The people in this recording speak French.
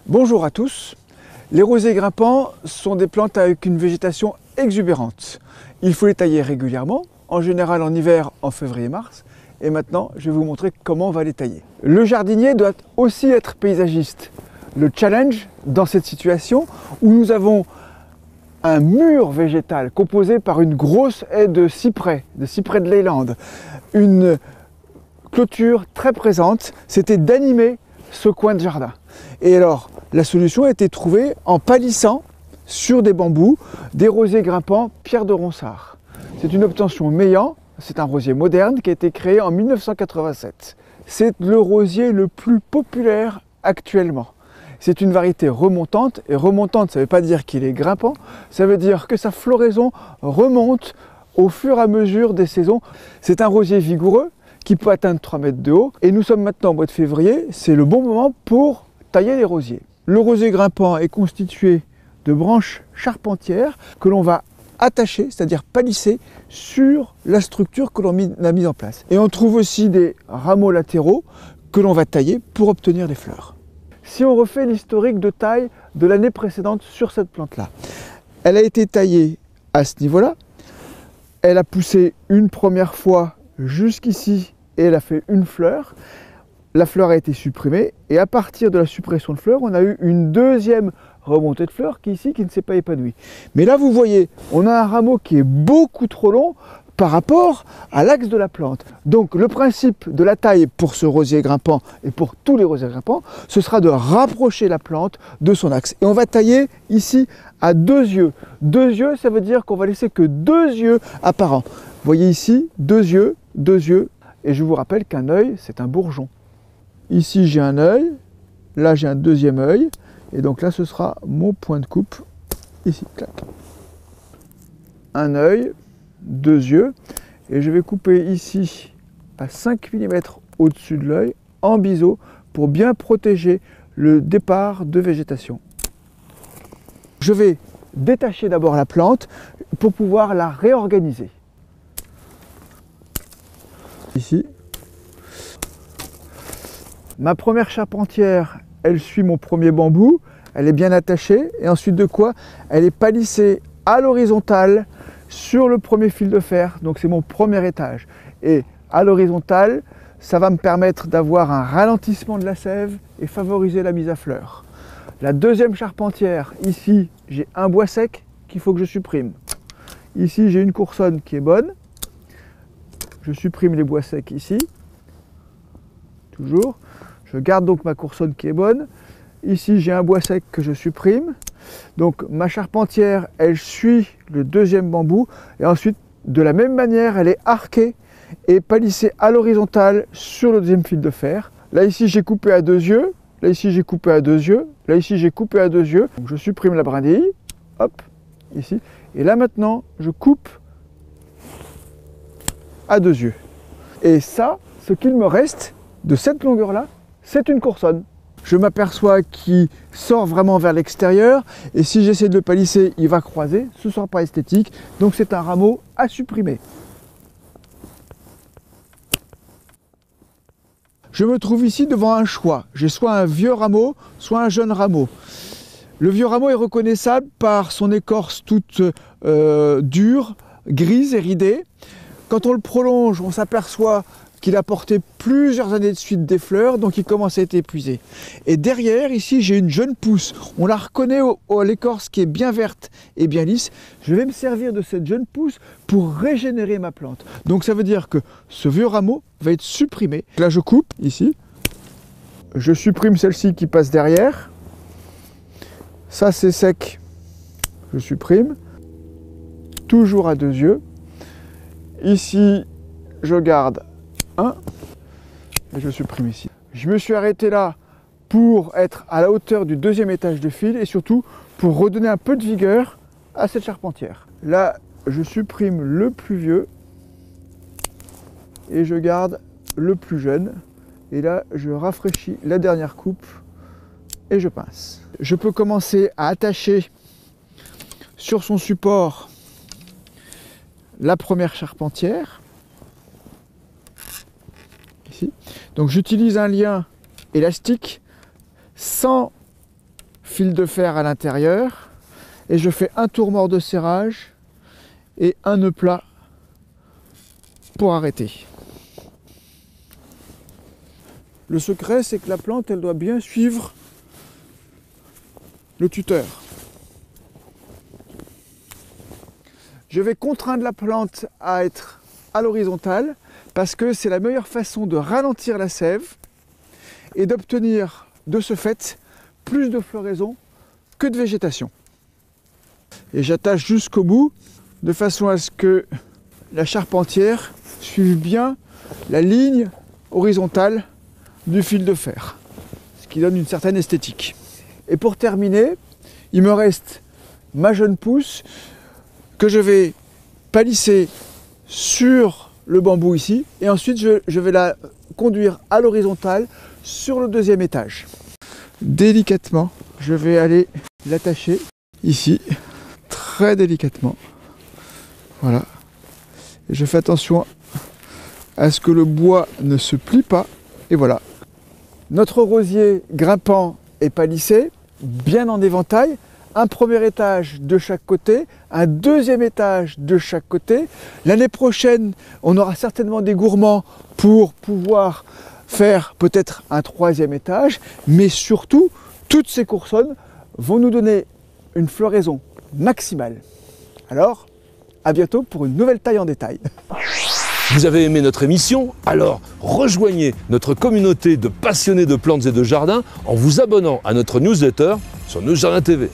Bonjour à tous. Les rosiers grimpants sont des plantes avec une végétation exubérante. Il faut les tailler régulièrement, en général en hiver, en février-mars. Et maintenant, je vais vous montrer comment on va les tailler. Le jardinier doit aussi être paysagiste. Le challenge dans cette situation où nous avons un mur végétal composé par une grosse haie de cyprès de Leyland, une clôture très présente, c'était d'animer ce coin de jardin. Et alors, la solution a été trouvée en palissant sur des bambous, des rosiers grimpants pierre de Ronsard. C'est une obtention Meillant, c'est un rosier moderne qui a été créé en 1987. C'est le rosier le plus populaire actuellement. C'est une variété remontante, et remontante ça ne veut pas dire qu'il est grimpant, ça veut dire que sa floraison remonte au fur et à mesure des saisons. C'est un rosier vigoureux qui peut atteindre 3 mètres de haut, et nous sommes maintenant au mois de février, c'est le bon moment pour tailler les rosiers. Le rosier grimpant est constitué de branches charpentières que l'on va attacher, c'est-à-dire palisser sur la structure que l'on a mise en place. Et on trouve aussi des rameaux latéraux que l'on va tailler pour obtenir les fleurs. Si on refait l'historique de taille de l'année précédente sur cette plante-là, elle a été taillée à ce niveau-là, elle a poussé une première fois jusqu'ici et elle a fait une fleur. La fleur a été supprimée et à partir de la suppression de fleurs, on a eu une deuxième remontée de fleurs qui ne s'est pas épanouie. Mais là, vous voyez, on a un rameau qui est beaucoup trop long par rapport à l'axe de la plante. Donc le principe de la taille pour ce rosier grimpant et pour tous les rosiers grimpants, ce sera de rapprocher la plante de son axe. Et on va tailler ici à 2 yeux. 2 yeux, ça veut dire qu'on va laisser que 2 yeux apparents. Vous voyez ici, 2 yeux, 2 yeux. Et je vous rappelle qu'un œil, c'est un bourgeon. Ici, j'ai un œil. Là, j'ai un deuxième œil. Et donc là, ce sera mon point de coupe. Ici, clac. Un œil, 2 yeux. Et je vais couper ici à 5 mm au-dessus de l'œil, en biseau, pour bien protéger le départ de végétation. Je vais détacher d'abord la plante pour pouvoir la réorganiser. Ici. Ma première charpentière, elle suit mon premier bambou, elle est bien attachée et ensuite de quoi elle est palissée à l'horizontale sur le premier fil de fer, donc c'est mon premier étage. Et à l'horizontale, ça va me permettre d'avoir un ralentissement de la sève et favoriser la mise à fleur. La deuxième charpentière, ici j'ai un bois sec qu'il faut que je supprime. Ici j'ai une coursonne qui est bonne, je supprime les bois secs ici, toujours. Je garde donc ma coursonne qui est bonne. Ici, j'ai un bois sec que je supprime. Donc, ma charpentière, elle suit le deuxième bambou. Et ensuite, de la même manière, elle est arquée et palissée à l'horizontale sur le deuxième fil de fer. Là, ici, j'ai coupé à 2 yeux. Là, ici, j'ai coupé à 2 yeux. Là, ici, j'ai coupé à 2 yeux. Donc, je supprime la brindille. Hop, ici. Et là, maintenant, je coupe à 2 yeux. Et ça, ce qu'il me reste de cette longueur-là, c'est une coursonne. Je m'aperçois qu'il sort vraiment vers l'extérieur et si j'essaie de le palisser, il va croiser, ce ne sera pas esthétique, donc c'est un rameau à supprimer. Je me trouve ici devant un choix. J'ai soit un vieux rameau, soit un jeune rameau. Le vieux rameau est reconnaissable par son écorce toute dure, grise et ridée. Quand on le prolonge, on s'aperçoit qu'il a porté plusieurs années de suite des fleurs, donc il commence à être épuisé. Et derrière, ici, j'ai une jeune pousse. On la reconnaît à l'écorce qui est bien verte et bien lisse. Je vais me servir de cette jeune pousse pour régénérer ma plante. Donc ça veut dire que ce vieux rameau va être supprimé. Là, je coupe, ici. Je supprime celle-ci qui passe derrière. Ça, c'est sec. Je supprime. Toujours à 2 yeux. Ici, je garde un et je supprime ici. Je me suis arrêté là pour être à la hauteur du deuxième étage de fil et surtout pour redonner un peu de vigueur à cette charpentière. Là, je supprime le plus vieux et je garde le plus jeune. Et là, je rafraîchis la dernière coupe et je pince. Je peux commencer à attacher sur son support la première charpentière. Ici. Donc j'utilise un lien élastique sans fil de fer à l'intérieur et je fais un tour mort de serrage et un nœud plat pour arrêter. Le secret, c'est que la plante, elle doit bien suivre le tuteur. Je vais contraindre la plante à être à l'horizontale parce que c'est la meilleure façon de ralentir la sève et d'obtenir de ce fait plus de floraison que de végétation. Et j'attache jusqu'au bout de façon à ce que la charpentière suive bien la ligne horizontale du fil de fer, ce qui donne une certaine esthétique. Et pour terminer, il me reste ma jeune pousse que je vais palisser sur le bambou ici et ensuite je vais la conduire à l'horizontale sur le deuxième étage. Délicatement, je vais aller l'attacher ici, très délicatement. Voilà. Et je fais attention à ce que le bois ne se plie pas. Et voilà. Notre rosier grimpant est palissé, bien en éventail. Un premier étage de chaque côté, un deuxième étage de chaque côté. L'année prochaine, on aura certainement des gourmands pour pouvoir faire peut-être un troisième étage, mais surtout, toutes ces coursonnes vont nous donner une floraison maximale. Alors, à bientôt pour une nouvelle taille en détail. Vous avez aimé notre émission? Alors rejoignez notre communauté de passionnés de plantes et de jardins en vous abonnant à notre newsletter sur Nos Jardins TV.